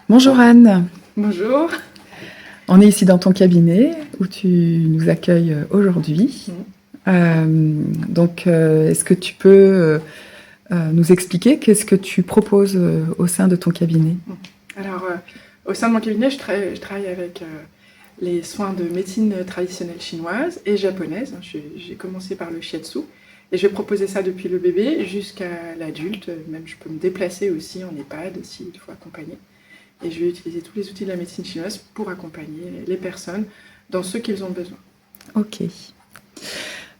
Bonjour Anne, Bonjour. on est ici dans ton cabinet où tu nous accueilles aujourd'hui. Est-ce que tu peux nous expliquer qu'est-ce que tu proposes au sein de ton cabinet? Alors, au sein de mon cabinet, je travaille avec les soins de médecine traditionnelle chinoise et japonaise. J'ai commencé par le shiatsu et je vais proposer ça depuis le bébé jusqu'à l'adulte. Même je peux me déplacer aussi en EHPAD s'il faut accompagner. Et je vais utiliser tous les outils de la médecine chinoise pour accompagner les personnes dans ce qu'ils ont besoin. Ok.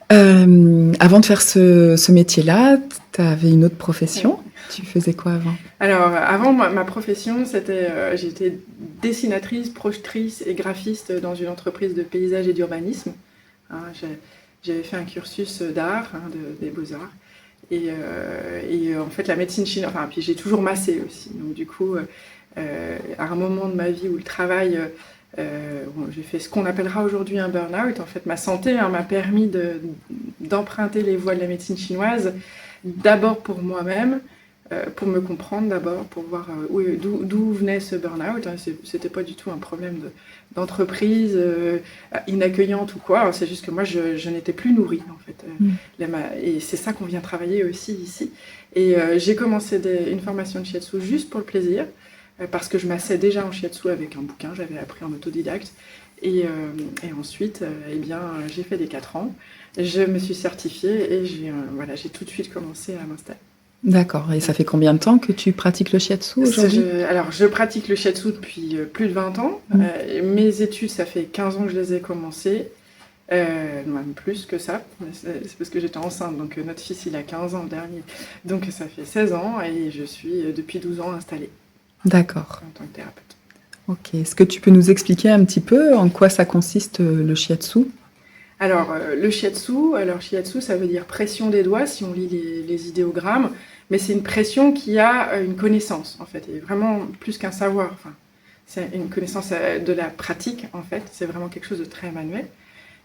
Avant de faire ce métier-là, tu avais une autre profession. Tu faisais quoi avant? Alors, avant, ma profession, j'étais dessinatrice, projectrice et graphiste dans une entreprise de paysage et d'urbanisme. Hein, j'avais fait un cursus d'art, des beaux-arts. En fait, la médecine chinoise, enfin, puis j'ai toujours massé aussi. Donc, du coup, à un moment de ma vie où le travail, j'ai fait ce qu'on appellera aujourd'hui un burn-out. En fait, ma santé m'a permis d'emprunter les voies de la médecine chinoise, d'abord pour moi-même, pour me comprendre d'abord, pour voir d'où venait ce burn-out. C'était pas du tout un problème d'entreprise inaccueillante ou quoi. C'est juste que moi, je n'étais plus nourrie, en fait. Et c'est ça qu'on vient travailler aussi ici. Et j'ai commencé une formation de shiatsu juste pour le plaisir, parce que je massais déjà en shiatsu avec un bouquin, j'avais appris en autodidacte. Et ensuite, j'ai fait les 4 ans. Je me suis certifiée et j'ai tout de suite commencé à m'installer. D'accord. Et ça fait combien de temps que tu pratiques le shiatsu aujourd'hui? Alors, je pratique le shiatsu depuis plus de 20 ans. Mes études, ça fait 15 ans que je les ai commencées. Même plus que ça. C'est parce que j'étais enceinte. Donc, notre fils, il a 15 ans le dernier. Donc, ça fait 16 ans et je suis depuis 12 ans installée. D'accord. En tant que thérapeute. Ok. Est-ce que tu peux nous expliquer un petit peu en quoi ça consiste le shiatsu? Alors, le shiatsu, ça veut dire pression des doigts, si on lit les idéogrammes, mais c'est une pression qui a une connaissance, en fait, et vraiment plus qu'un savoir. Enfin, c'est une connaissance de la pratique, en fait, c'est vraiment quelque chose de très manuel.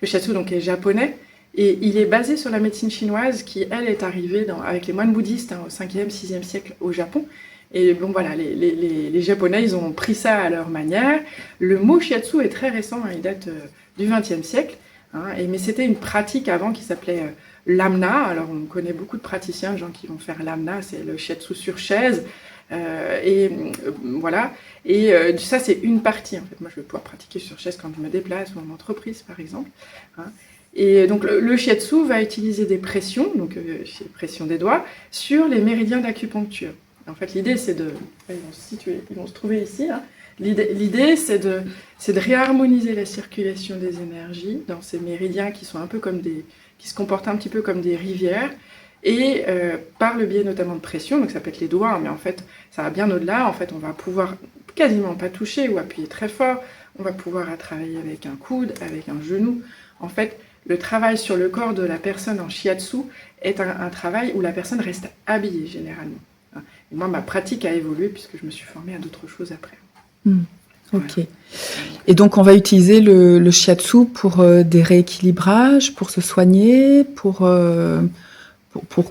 Le shiatsu, donc, est japonais, et il est basé sur la médecine chinoise qui, elle, est arrivée avec les moines bouddhistes au 5e, 6e siècle au Japon. Et bon, voilà, les Japonais, ils ont pris ça à leur manière. Le mot shiatsu est très récent, il date du 20e siècle. Mais c'était une pratique avant qui s'appelait l'amna. Alors on connaît beaucoup de praticiens, de gens qui vont faire l'amna, c'est le shiatsu sur chaise. Voilà. Et ça, c'est une partie. En fait, moi, je vais pouvoir pratiquer sur chaise quand je me déplace ou en entreprise, par exemple. Et donc le shiatsu va utiliser des pressions, donc pression des doigts, sur les méridiens d'acupuncture. En fait, l'idée, c'est de... Ils vont se trouver ici. L'idée, c'est de réharmoniser la circulation des énergies dans ces méridiens qui sont un peu comme qui se comportent un petit peu comme des rivières, et par le biais notamment de pression, donc ça peut être les doigts, mais en fait, ça va bien au-delà. En fait, on va pouvoir quasiment pas toucher ou appuyer très fort. On va pouvoir travailler avec un coude, avec un genou. En fait, le travail sur le corps de la personne en shiatsu est un travail où la personne reste habillée généralement. Et moi, ma pratique a évolué puisque je me suis formée à d'autres choses après. Ok. Voilà. Et donc, on va utiliser le shiatsu pour des rééquilibrages, pour se soigner, pour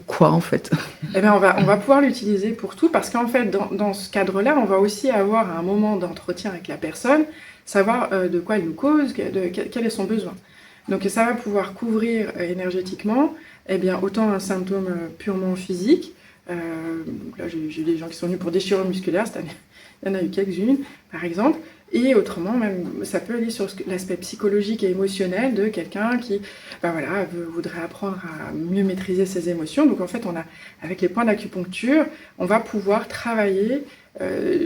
quoi, en fait? Eh bien, on va pouvoir l'utiliser pour tout, parce qu'en fait, dans ce cadre-là, on va aussi avoir un moment d'entretien avec la personne, savoir de quoi elle nous cause, quel est son besoin. Donc, ça va pouvoir couvrir énergétiquement, autant un symptôme purement physique. Donc là, j'ai eu des gens qui sont venus pour déchirure musculaire cette année. Il y en a eu quelques-unes, par exemple. Et autrement, même, ça peut aller sur l'aspect psychologique et émotionnel de quelqu'un qui voudrait apprendre à mieux maîtriser ses émotions. Donc en fait, avec les points d'acupuncture, on va pouvoir travailler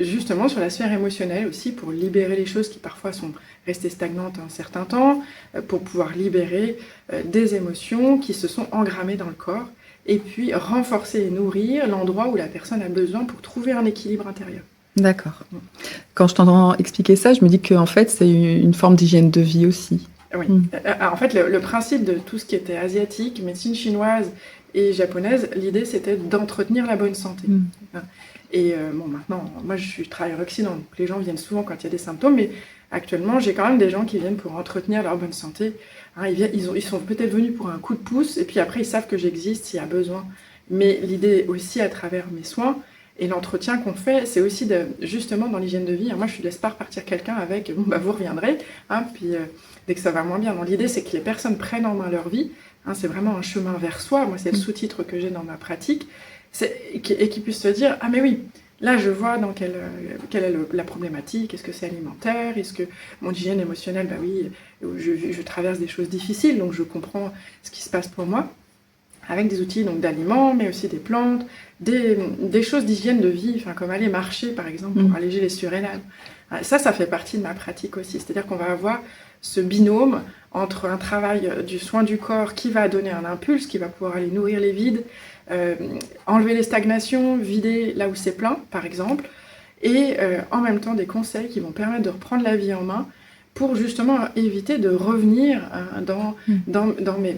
justement sur la sphère émotionnelle aussi, pour libérer les choses qui parfois sont restées stagnantes un certain temps, pour pouvoir libérer des émotions qui se sont engrammées dans le corps, et puis renforcer et nourrir l'endroit où la personne a besoin pour trouver un équilibre intérieur. D'accord. Quand je t'entends expliquer ça, je me dis qu'en fait, c'est une forme d'hygiène de vie aussi. Oui. En fait, le principe de tout ce qui était asiatique, médecine chinoise et japonaise, l'idée, c'était d'entretenir la bonne santé. Et maintenant, moi, je travaille en Occident, donc les gens viennent souvent quand il y a des symptômes, mais actuellement, j'ai quand même des gens qui viennent pour entretenir leur bonne santé. Ils sont peut-être venus pour un coup de pouce, et puis après, ils savent que j'existe s'il y a besoin. Mais l'idée aussi, à travers mes soins, Et l'entretien qu'on fait, c'est aussi justement dans l'hygiène de vie. Moi, je ne laisse pas repartir quelqu'un avec bon, vous reviendrez, puis dès que ça va moins bien. Donc, l'idée, c'est que les personnes prennent en main leur vie. C'est vraiment un chemin vers soi. Moi, c'est le sous-titre que j'ai dans ma pratique. Et qu'ils puissent se dire mais oui, là, je vois dans quelle est la problématique. Est-ce que c'est alimentaire? Est-ce que mon hygiène émotionnelle, oui, je traverse des choses difficiles, donc je comprends ce qui se passe pour moi. Avec des outils donc d'aliments, mais aussi des plantes, des choses d'hygiène de vie, comme aller marcher par exemple pour alléger les surrénales. Ça fait partie de ma pratique aussi. C'est-à-dire qu'on va avoir ce binôme entre un travail du soin du corps qui va donner un impulse, qui va pouvoir aller nourrir les vides, enlever les stagnations, vider là où c'est plein par exemple, et en même temps des conseils qui vont permettre de reprendre la vie en main pour justement éviter de revenir dans mes...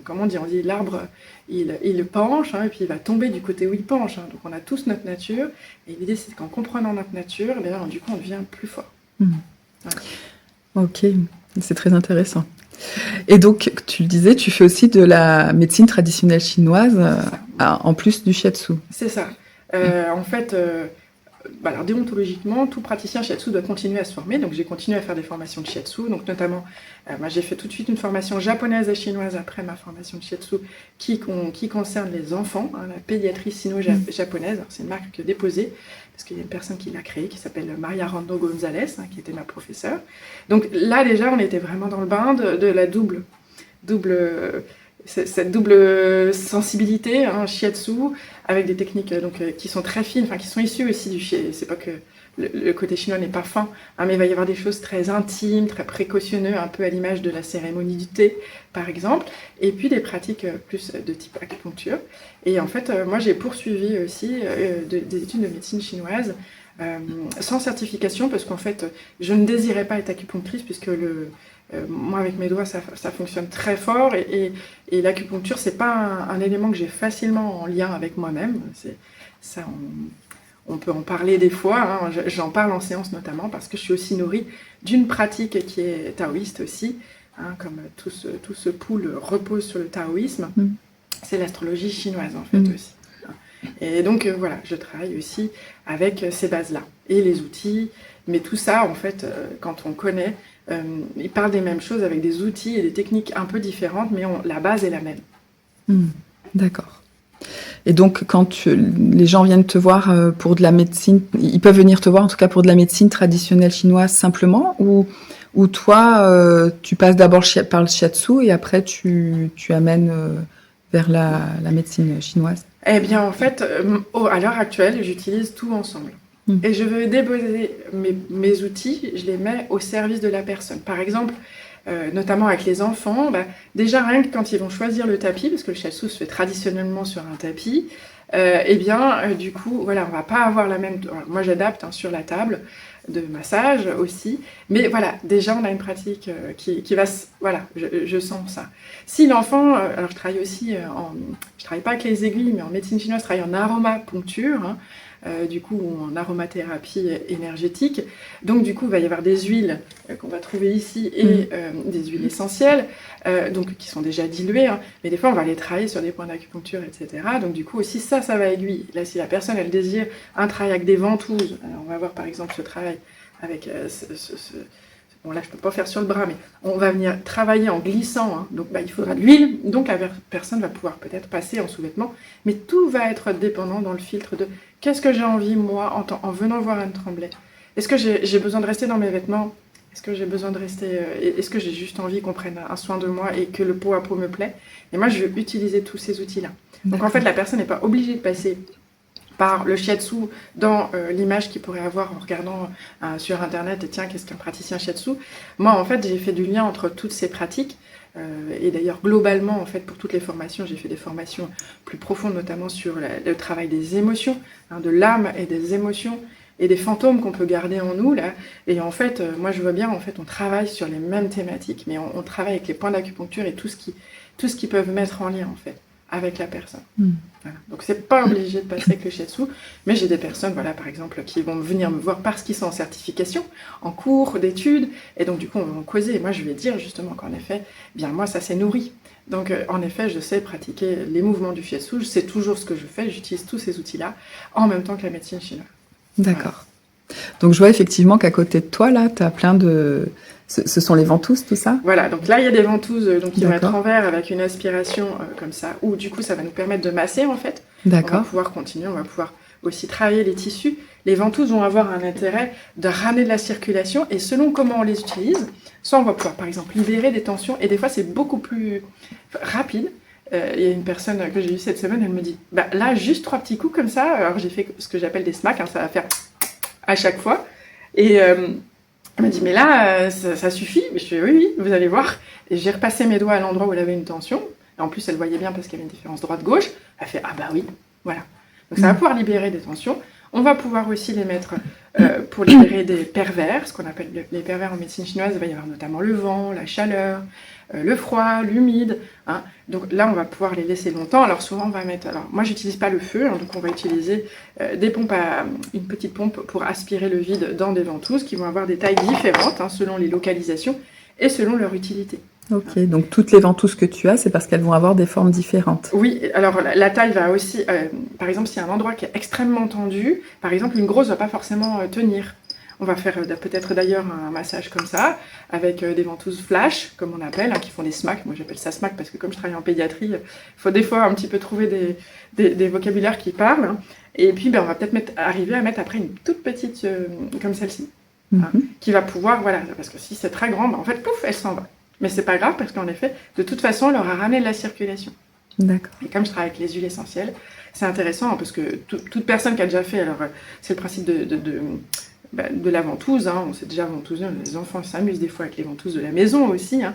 comment on dit l'arbre, il penche, et puis il va tomber du côté où il penche. Donc on a tous notre nature, et l'idée c'est qu'en comprenant notre nature, du coup on devient plus fort. Voilà. Ok, c'est très intéressant. Et donc, tu le disais, tu fais aussi de la médecine traditionnelle chinoise, en plus du shiatsu. C'est ça. En fait... alors déontologiquement, tout praticien shiatsu doit continuer à se former, donc j'ai continué à faire des formations de shiatsu, donc notamment, j'ai fait tout de suite une formation japonaise et chinoise après ma formation de shiatsu qui concerne les enfants, la pédiatrie sino-japonaise. Alors, c'est une marque déposée, parce qu'il y a une personne qui l'a créée, qui s'appelle Maria Rando Gonzalez, qui était ma professeure. Donc là déjà, on était vraiment dans le bain de la cette double sensibilité, shiatsu, avec des techniques qui sont très fines, qui sont issues aussi du shiatsu. C'est pas que le côté chinois n'est pas fin, mais il va y avoir des choses très intimes, très précautionneuses, un peu à l'image de la cérémonie du thé, par exemple, et puis des pratiques plus de type acupuncture. Et en fait, moi j'ai poursuivi aussi des études de médecine chinoise, sans certification, parce qu'en fait, je ne désirais pas être acupunctrice, puisque moi, avec mes doigts, ça fonctionne très fort, et l'acupuncture, c'est pas un élément que j'ai facilement en lien avec moi-même. On peut en parler des fois, j'en parle en séance notamment, parce que je suis aussi nourrie d'une pratique qui est taoïste aussi, comme tout ce pool repose sur le taoïsme. C'est l'astrologie chinoise, en fait, aussi. Et donc, voilà, je travaille aussi avec ces bases-là, et les outils, mais tout ça, en fait, quand on connaît, ils parlent des mêmes choses avec des outils et des techniques un peu différentes, mais la base est la même. D'accord. Et donc, quand les gens viennent te voir pour de la médecine, ils peuvent venir te voir en tout cas pour de la médecine traditionnelle chinoise simplement, ou toi, tu passes d'abord par le shiatsu et après tu amènes vers la médecine chinoise? Eh bien, en fait, à l'heure actuelle, j'utilise tout ensemble. Et je veux déposer mes outils, je les mets au service de la personne. Par exemple, notamment avec les enfants, déjà rien que quand ils vont choisir le tapis, parce que le shiatsu se fait traditionnellement sur un tapis, du coup, voilà, on va pas avoir la même... Moi, j'adapte sur la table de massage aussi, mais voilà, déjà on a une pratique qui va... Voilà, je sens ça. Si l'enfant... alors je travaille aussi je travaille pas avec les aiguilles, mais en médecine chinoise, je travaille en aromapuncture, du coup en aromathérapie énergétique. Donc du coup, il va y avoir des huiles qu'on va trouver ici et des huiles essentielles, donc qui sont déjà diluées, mais des fois on va les travailler sur des points d'acupuncture, etc. Donc du coup aussi ça va aiguiller. Là, si la personne elle désire un travail avec des ventouses, alors on va voir par exemple ce travail avec bon là je peux pas faire sur le bras, mais on va venir travailler en glissant, donc il faudra de l'huile, donc la personne va pouvoir peut-être passer en sous-vêtements, mais tout va être dépendant dans le filtre de qu'est-ce que j'ai envie moi en venant voir Anne Tremblay. Est-ce que j'ai besoin de rester dans mes vêtements? Est-ce que j'ai besoin de rester... Est-ce que j'ai juste envie qu'on prenne un soin de moi et que le pot à pot me plaît? Et moi, je vais utiliser tous ces outils-là. Donc en fait, la personne n'est pas obligée de passer par le shiatsu dans l'image qu'il pourrait avoir en regardant sur Internet, et tiens, qu'est-ce qu'un praticien shiatsu? Moi, en fait, j'ai fait du lien entre toutes ces pratiques. Et d'ailleurs, globalement, en fait, pour toutes les formations, j'ai fait des formations plus profondes, notamment sur le travail des émotions, de l'âme et des émotions, et des fantômes qu'on peut garder en nous, là. Et en fait, moi, je vois bien, en fait, on travaille sur les mêmes thématiques, mais on travaille avec les points d'acupuncture et tout ce qu'ils peuvent mettre en lien, en fait, avec la personne. Voilà. Donc, c'est pas obligé de passer avec le shiatsu, mais j'ai des personnes, voilà, par exemple, qui vont venir me voir parce qu'ils sont en certification, en cours d'études, et donc, du coup, on va en causer. Et moi, je vais dire, justement, qu'en effet, bien, moi, ça s'est nourri Donc, en effet, je sais pratiquer les mouvements du shiatsu, je sais toujours ce que je fais, j'utilise tous ces outils-là en même temps que la médecine chinoise. D'accord. Donc, je vois effectivement qu'à côté de toi, là, tu as plein de... Ce sont les ventouses, tout ça? Voilà, donc là, il y a des ventouses qui vont être D'accord. en verre avec une aspiration comme ça, où du coup, ça va nous permettre de masser, en fait. On va D'accord. pouvoir continuer, on va pouvoir aussi travailler les tissus. Les ventouses vont avoir un intérêt de ramener de la circulation, et selon comment on les utilise, soit on va pouvoir, par exemple, libérer des tensions, et des fois, c'est beaucoup plus rapide. Il y a une personne que j'ai eue cette semaine, elle me dit, bah, là, juste 3 petits coups comme ça, alors j'ai fait ce que j'appelle des smacks, hein, ça va faire à chaque fois, et elle m'a dit, mais là, ça suffit. Je lui ai dit, oui, vous allez voir. Et j'ai repassé mes doigts à l'endroit où elle avait une tension. Et en plus, elle voyait bien parce qu'il y avait une différence droite-gauche. Elle fait, ah bah oui, voilà. Donc ça va pouvoir libérer des tensions. On va pouvoir aussi les mettre pour libérer des pervers, ce qu'on appelle les pervers en médecine chinoise. Il va y avoir notamment le vent, la chaleur, le froid, l'humide. Hein. Donc là, on va pouvoir les laisser longtemps. Alors souvent, on va mettre... Alors moi, j'utilise pas le feu, hein, donc on va utiliser des pompes une petite pompe pour aspirer le vide dans des ventouses qui vont avoir des tailles différentes hein, selon les localisations et selon leur utilité. Ok, donc toutes les ventouses que tu as, c'est parce qu'elles vont avoir des formes différentes. Oui, alors la taille va aussi... par exemple, s'il y a un endroit qui est extrêmement tendu, par exemple, une grosse ne va pas forcément tenir. On va faire peut-être d'ailleurs un massage comme ça, avec des ventouses flash, comme on appelle, hein, qui font des smacks. Moi, j'appelle ça smack parce que comme je travaille en pédiatrie, il faut des fois un petit peu trouver des vocabulaires qui parlent. Hein. Et puis, on va peut-être arriver à mettre après une toute petite, comme celle-ci, hein, qui va pouvoir, voilà, parce que si c'est très grand, en fait, pouf, elle s'en va. Mais c'est pas grave parce qu'en effet, de toute façon, elle aura ramené de la circulation. D'accord. Et comme je travaille avec les huiles essentielles, c'est intéressant hein, parce que toute personne qui a déjà fait, alors c'est le principe de la ventouse, hein, on sait déjà ventousé, les enfants s'amusent des fois avec les ventouses de la maison aussi, hein,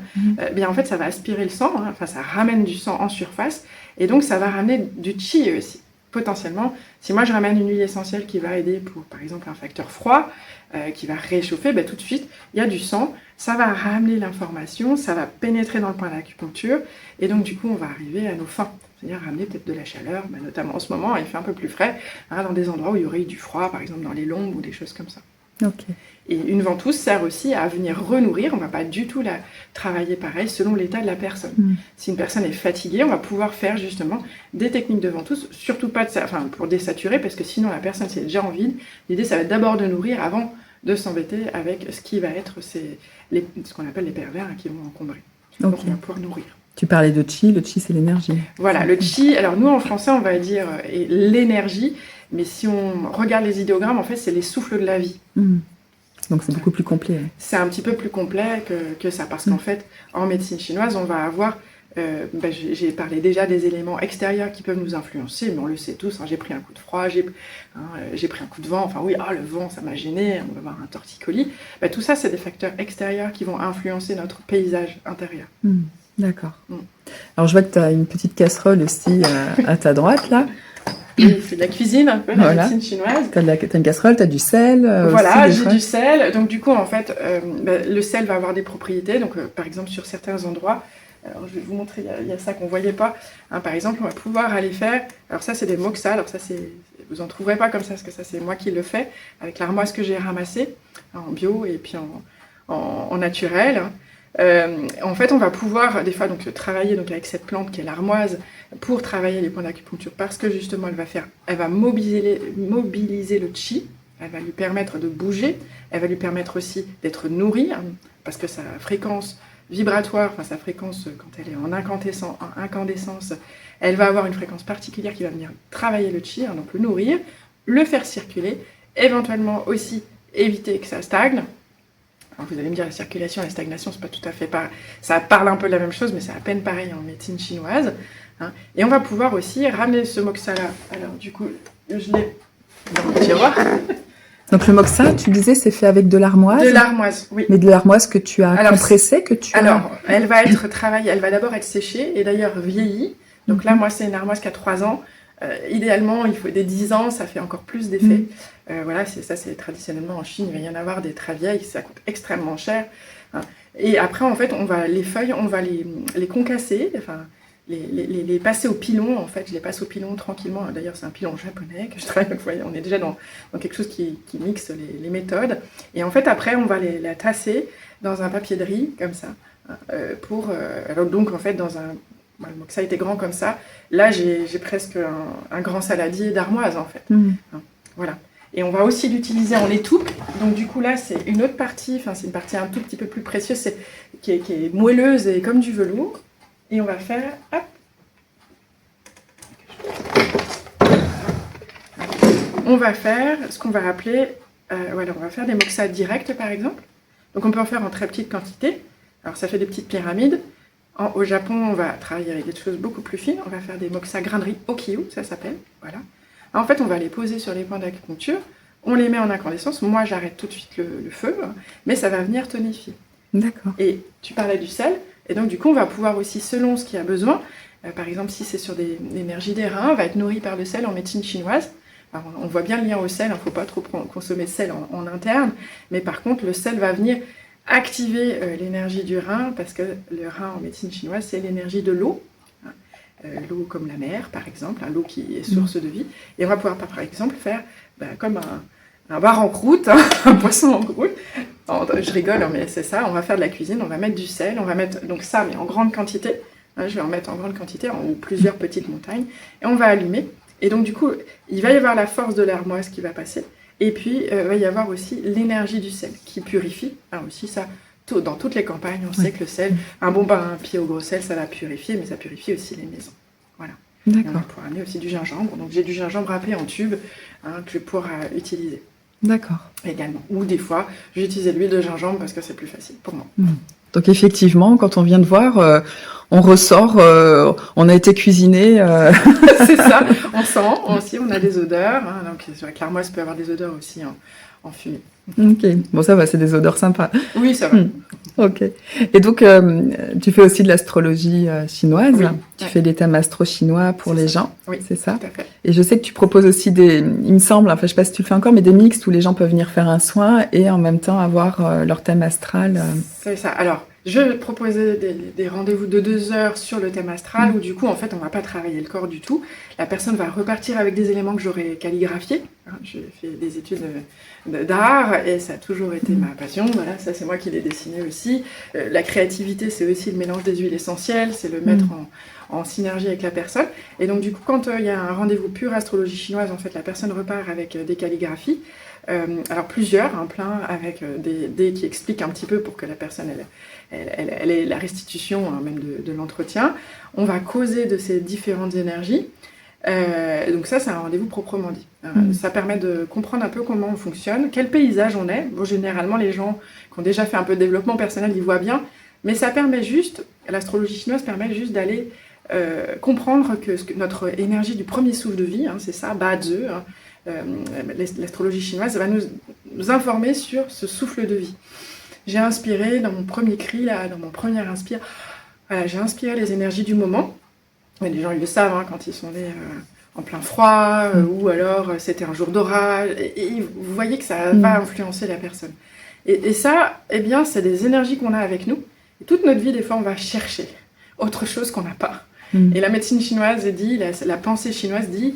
bien en fait ça va aspirer le sang, hein, ça ramène du sang en surface, et donc ça va ramener du chi aussi. Potentiellement, si moi je ramène une huile essentielle qui va aider pour par exemple un facteur froid, qui va réchauffer, tout de suite il y a du sang, ça va ramener l'information, ça va pénétrer dans le point d'acupuncture, et donc du coup on va arriver à nos fins. C'est-à-dire ramener peut-être de la chaleur, notamment en ce moment, il fait un peu plus frais, hein, dans des endroits où il y aurait eu du froid, par exemple dans les lombes ou des choses comme ça. Ok. Et une ventouse sert aussi à venir renourrir, on ne va pas du tout la travailler pareil selon l'état de la personne. Si une personne est fatiguée, on va pouvoir faire justement des techniques de ventouse, surtout pas pour désaturer, parce que sinon la personne c'est déjà en vide. L'idée ça va être d'abord de nourrir avant de s'embêter avec ce qui va être ce qu'on appelle les pervers hein, qui vont encombrer. Okay. Donc on va pouvoir nourrir. Tu parlais de chi, le chi c'est l'énergie. Voilà, le chi, alors nous en français on va dire l'énergie, mais si on regarde les idéogrammes, en fait c'est les souffles de la vie. Donc c'est beaucoup plus complet. Hein. C'est un petit peu plus complet que ça, parce qu'en fait en médecine chinoise on va avoir, j'ai parlé déjà des éléments extérieurs qui peuvent nous influencer, mais on le sait tous, hein, j'ai pris un coup de froid, j'ai pris un coup de vent, enfin oui, le vent ça m'a gêné, on va avoir un torticolis. Tout ça c'est des facteurs extérieurs qui vont influencer notre paysage intérieur. D'accord. Alors je vois que tu as une petite casserole aussi à ta droite là. C'est de la cuisine un peu, la médecine chinoise. Tu as une casserole, tu as du sel. Voilà, j'ai du sel. Donc du coup, en fait, le sel va avoir des propriétés. Donc par exemple, sur certains endroits, alors je vais vous montrer, il y a ça qu'on ne voyait pas. Hein, par exemple, on va pouvoir aller faire, alors ça c'est des moxa, alors ça vous n'en trouverez pas comme ça, parce que ça c'est moi qui le fais, avec l'armoise que j'ai ramassée, en bio et puis en naturel. En fait, on va pouvoir des fois travailler avec cette plante qui est l'armoise pour travailler les points d'acupuncture parce que justement elle va mobiliser le chi, elle va lui permettre de bouger, elle va lui permettre aussi d'être nourrie parce que sa fréquence vibratoire, sa fréquence quand elle est en incandescence, elle va avoir une fréquence particulière qui va venir travailler le chi, donc le nourrir, le faire circuler, éventuellement aussi éviter que ça stagne. Alors vous allez me dire, la circulation et la stagnation, c'est pas tout à fait pareil. Ça parle un peu de la même chose, mais c'est à peine pareil en médecine chinoise. Hein. Et on va pouvoir aussi ramener ce moxa-là. Alors du coup, je l'ai dans le tiroir. Donc le moxa, tu disais, c'est fait avec de l'armoise. De l'armoise, oui. Mais de l'armoise que tu as compressée, elle va être travaillée, elle va d'abord être séchée et d'ailleurs vieillie. Donc là, moi, c'est une armoise qui a 3 ans. Idéalement, il faut des 10 ans, ça fait encore plus d'effet. Voilà, c'est traditionnellement en Chine, il va y en avoir des très vieilles, ça coûte extrêmement cher. Hein. Et après, en fait, les feuilles, on va les concasser, les passer au pilon. En fait, je les passe au pilon tranquillement. D'ailleurs, c'est un pilon japonais que je travaille. Vous voyez, on est déjà dans quelque chose qui mixe les méthodes. Et en fait, après, on va la tasser dans un papier de riz, comme ça. Donc, en fait, dans Moi, le moxa était grand comme ça. Là, j'ai presque un grand saladier d'armoise, en fait. Voilà. Et on va aussi l'utiliser en étoupe. Donc, du coup, là, c'est une autre partie, c'est une partie un tout petit peu plus précieuse, qui est moelleuse et comme du velours. Et on va faire, hop. On va faire ce qu'on va appeler, voilà, on va faire des moxas directs, par exemple. Donc, on peut en faire en très petite quantité. Alors, ça fait des petites pyramides. Au Japon, on va travailler avec des choses beaucoup plus fines. On va faire des moxa grainerie okyu, ça s'appelle. Voilà. En fait, on va les poser sur les points d'acupuncture. On les met en incandescence. Moi, j'arrête tout de suite le feu, mais ça va venir tonifier. D'accord. Et tu parlais du sel. Et donc, du coup, on va pouvoir aussi, selon ce qu'il y a besoin, par exemple, si c'est sur l'énergie des reins, va être nourri par le sel en médecine chinoise. Alors, on voit bien le lien au sel. Il ne faut pas trop consommer de sel en interne. Mais par contre, le sel va venir activer l'énergie du rein, parce que le rein en médecine chinoise, c'est l'énergie de l'eau. L'eau comme la mer, par exemple, l'eau qui est source de vie. Et on va pouvoir, par exemple, faire comme un bar en croûte, un poisson en croûte. Je rigole, mais c'est ça, on va faire de la cuisine, on va mettre du sel, on va mettre donc ça, mais en grande quantité. Je vais en mettre en grande quantité, ou plusieurs petites montagnes, et on va allumer. Et donc, du coup, il va y avoir la force de l'armoise qui va passer. Et puis, il va y avoir aussi l'énergie du sel qui purifie. Alors aussi, ça, dans toutes les campagnes, on sait que le sel, un pied au gros sel, ça va purifier, mais ça purifie aussi les maisons. Voilà. D'accord. Et on va pouvoir amener aussi du gingembre. Donc, j'ai du gingembre râpé en tube que je vais pouvoir utiliser. D'accord. Également. Ou des fois, je vais utiliser l'huile de gingembre parce que c'est plus facile pour moi. Donc effectivement, quand on vient de voir, on ressort, on a été cuisiné. C'est ça, on sent aussi, on a des odeurs. Donc c'est vrai que l'armoise peut avoir des odeurs aussi en fumée. Ok, bon ça va, c'est des odeurs sympas. Oui, ça va. Ok. Et donc, tu fais aussi de l'astrologie chinoise. Oui, tu fais des thèmes astro-chinois pour les gens. Oui, c'est ça. Tout à fait. Et je sais que tu proposes aussi il me semble, enfin je sais pas si tu le fais encore, mais des mixtes où les gens peuvent venir faire un soin et en même temps avoir leur thème astral. C'est ça. Alors, je proposais des rendez-vous de 2 heures sur le thème astral où du coup, en fait, on ne va pas travailler le corps du tout. La personne va repartir avec des éléments que j'aurais calligraphiés. J'ai fait des études d'art et ça a toujours été ma passion. Voilà, ça c'est moi qui l'ai dessiné aussi. La créativité, c'est aussi le mélange des huiles essentielles, c'est le mettre en synergie avec la personne. Et donc du coup, quand il y a un rendez-vous pur astrologie chinoise, en fait, la personne repart avec des calligraphies. Alors plusieurs, plein avec des dés qui expliquent un petit peu pour que la personne elle ait la restitution même de l'entretien. On va causer de ces différentes énergies. Donc ça, c'est un rendez-vous proprement dit. Ça permet de comprendre un peu comment on fonctionne, quel paysage on est. Bon, généralement, les gens qui ont déjà fait un peu de développement personnel, ils voient bien, mais ça permet juste, l'astrologie chinoise permet juste d'aller comprendre que notre énergie du premier souffle de vie, c'est ça, Ba Zi, l'astrologie chinoise va nous informer sur ce souffle de vie. J'ai inspiré dans mon premier cri, là, dans mon premier inspire, voilà, j'ai inspiré les énergies du moment. Et les gens ils le savent quand ils sont nés en plein froid, ou alors c'était un jour d'orage. Et vous voyez que ça va influencer la personne. Et ça, eh bien, c'est des énergies qu'on a avec nous. Et toute notre vie, des fois, on va chercher autre chose qu'on n'a pas. Et la médecine chinoise dit, la pensée chinoise dit,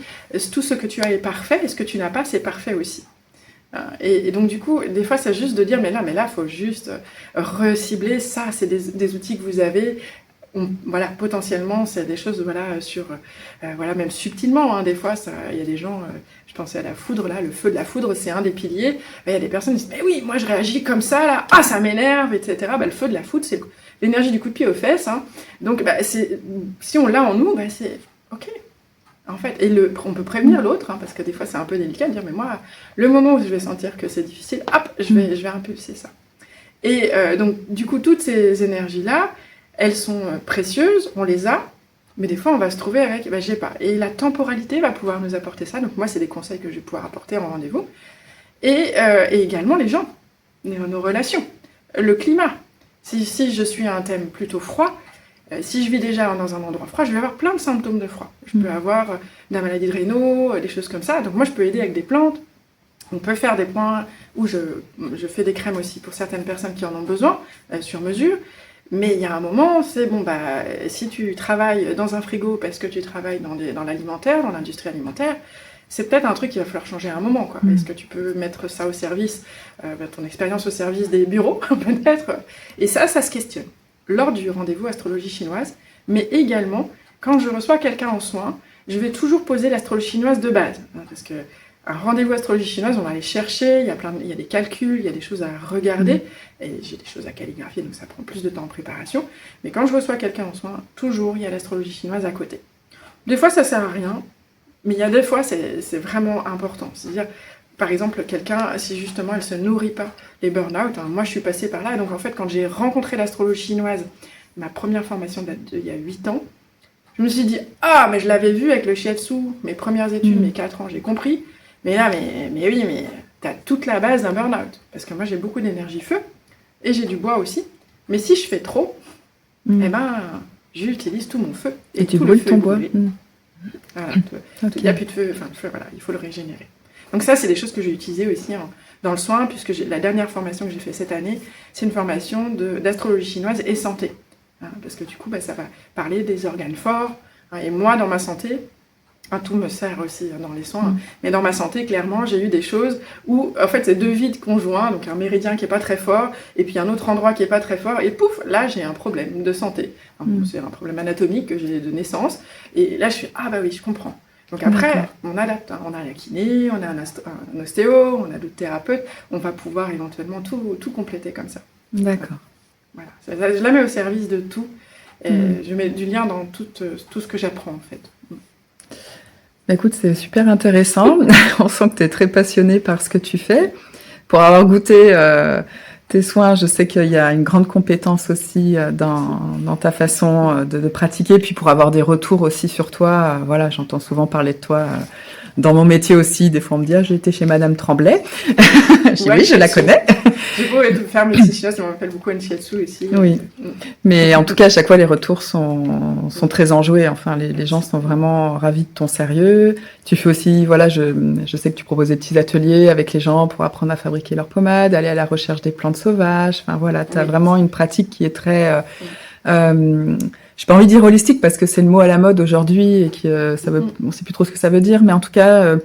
tout ce que tu as est parfait, et ce que tu n'as pas, c'est parfait aussi. Et donc du coup, des fois, c'est juste de dire, mais là, il faut juste recibler ça, c'est des outils que vous avez. Voilà, potentiellement, c'est des choses, voilà, voilà, même subtilement, des fois, il y a des gens, je pensais à la foudre, là, le feu de la foudre, c'est un des piliers. Il y a des personnes qui disent, mais oui, moi, je réagis comme ça, là, ça m'énerve, etc. Le feu de la foudre, c'est l'énergie du coup de pied aux fesses. Donc, si on l'a en nous, c'est OK. En fait, et on peut prévenir l'autre, parce que des fois, c'est un peu délicat de dire, mais moi, le moment où je vais sentir que c'est difficile, hop, je vais impulser ça. Et donc, du coup, toutes ces énergies-là, elles sont précieuses, on les a, mais des fois on va se trouver avec, j'ai pas. Et la temporalité va pouvoir nous apporter ça. Donc moi, c'est des conseils que je vais pouvoir apporter en rendez-vous. Et également les gens, nos relations, le climat. Si je suis à un thème plutôt froid, si je vis déjà dans un endroit froid, je vais avoir plein de symptômes de froid. Je peux avoir de la maladie de Raynaud, des choses comme ça. Donc moi, je peux aider avec des plantes. On peut faire des points où je fais des crèmes aussi pour certaines personnes qui en ont besoin, sur mesure. Mais il y a un moment, c'est si tu travailles dans un frigo parce que tu travailles dans l'alimentaire, dans l'industrie alimentaire, c'est peut-être un truc qu'il va falloir changer à un moment, quoi. Est-ce que tu peux mettre ça au service, ton expérience au service des bureaux, peut-être. Et ça se questionne lors du rendez-vous astrologie chinoise, mais également quand je reçois quelqu'un en soins, je vais toujours poser l'astrologie chinoise de base. Parce que un rendez-vous astrologie chinoise, on va aller chercher, il y a des calculs, il y a des choses à regarder, et j'ai des choses à calligraphier, donc ça prend plus de temps en préparation. Mais quand je reçois quelqu'un en soins, toujours il y a l'astrologie chinoise à côté. Des fois, ça sert à rien, mais il y a des fois, c'est vraiment important. C'est-à-dire, par exemple, quelqu'un, si justement elle se nourrit pas, les burn-out, moi je suis passée par là, donc en fait, quand j'ai rencontré l'astrologie chinoise, ma première formation date d'il y a 8 ans, je me suis dit, ah, mais je l'avais vu avec le shiatsu, mes premières études, mes 4 ans, j'ai compris. Mais là, mais oui, mais t'as toute la base d'un burn-out. Parce que moi, j'ai beaucoup d'énergie feu, et j'ai du bois aussi. Mais si je fais trop, eh ben, j'utilise tout mon feu. Et tu brûles ton bois. Voilà, il n'y a plus de feu, voilà, il faut le régénérer. Donc ça, c'est des choses que j'ai utilisées aussi dans le soin, puisque la dernière formation que j'ai faite cette année, c'est une formation d'astrologie chinoise et santé. Parce que du coup, ça va parler des organes forts. Et moi, dans ma santé, tout me sert aussi dans les soins, mais dans ma santé, clairement, j'ai eu des choses où, en fait, c'est 2 vides conjoints, donc un méridien qui n'est pas très fort, et puis un autre endroit qui n'est pas très fort, et pouf, là, j'ai un problème de santé. C'est un problème anatomique que j'ai de naissance, et là, je fais, ah bah oui, je comprends. Donc après, on adapte, on a la kiné, on a un ostéo, on a d'autres thérapeutes, on va pouvoir éventuellement tout compléter comme ça. D'accord. Voilà. Je la mets au service de tout, et je mets du lien dans tout ce que j'apprends, en fait. Écoute, c'est super intéressant. On sent que tu es très passionnée par ce que tu fais. Pour avoir goûté tes soins, je sais qu'il y a une grande compétence aussi dans ta façon de pratiquer, puis pour avoir des retours aussi sur toi. Voilà, j'entends souvent parler de toi dans mon métier aussi. Des fois, on me dit, j'ai été chez Madame Tremblay. Oui, je la connais. J'ai beau faire mes chinois, ça m'appelle beaucoup Anne Shiatsu aussi. Oui, mais en tout cas, à chaque fois, les retours sont très enjoués. Enfin, les gens sont vraiment ravis de ton sérieux. Tu fais aussi, voilà, je sais que tu proposes des petits ateliers avec les gens pour apprendre à fabriquer leur pommade, aller à la recherche des plantes sauvages. Enfin, voilà, tu as vraiment une pratique qui est très... j'ai pas envie de dire holistique parce que c'est le mot à la mode aujourd'hui et que on sait plus trop ce que ça veut dire, mais en tout cas...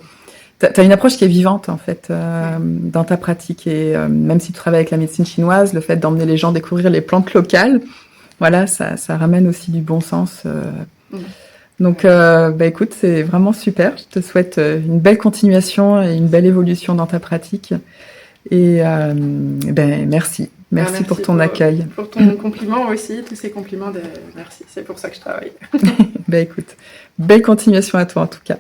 T'as une approche qui est vivante, en fait, dans ta pratique. Et même si tu travailles avec la médecine chinoise, le fait d'emmener les gens découvrir les plantes locales, voilà, ça ramène aussi du bon sens. Donc, écoute, c'est vraiment super. Je te souhaite une belle continuation et une belle évolution dans ta pratique. Et merci. Merci pour ton accueil. Pour ton compliment aussi, tous ces compliments. Merci, c'est pour ça que je travaille. Écoute, belle continuation à toi, en tout cas.